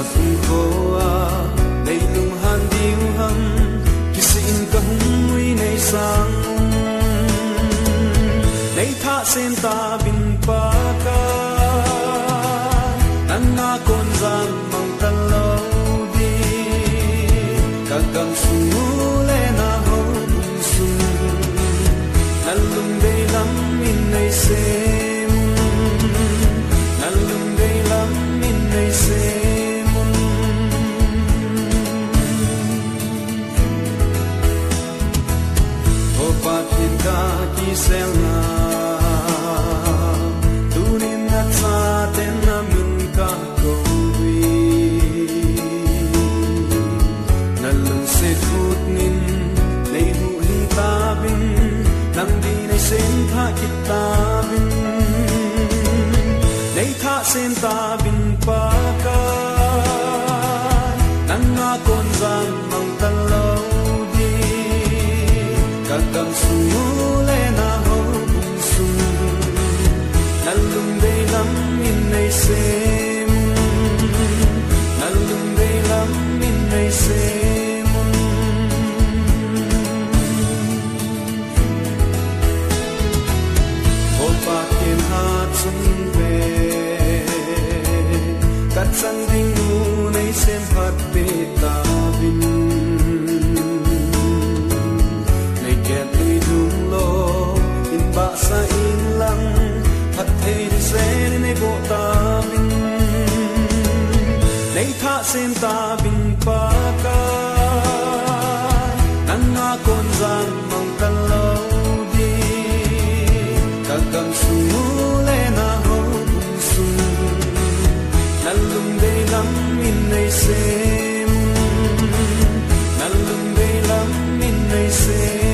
hinkho đây lunghan deilam Kisih kahung-ui sangun Neithah semthah bin Pakai Nanga jammang talou di gamsungu na houbung Nalung deilam neisem-un Nalung deilam neisem-un Pathen kiselna Tunin at chaten namin kakou-ui Nalungset Tunin tauvin Nangdin semthah tauvin Neithah semthah bin Pakai Nanga jammang talou di gamsungu na houbung Nalung deilam neisem-un Nalung deilam neisem-un Pakai katsangu neisem-un tauvin bahsah-in lang Pathen sen tauvin Neithah semthah bin Pakai Nanga jammang talou di gamsungu na houbung Nalung deilam neisem-un Nalung deilam neisem-un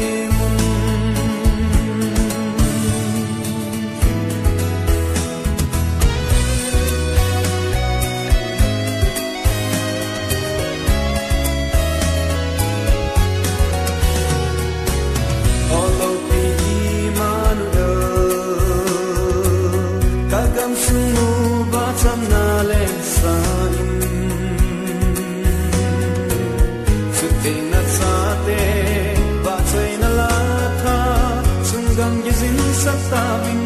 gamsungu bacam naleng-sain Sutina sate bacay nalatha Sunggang gizin sa tauvin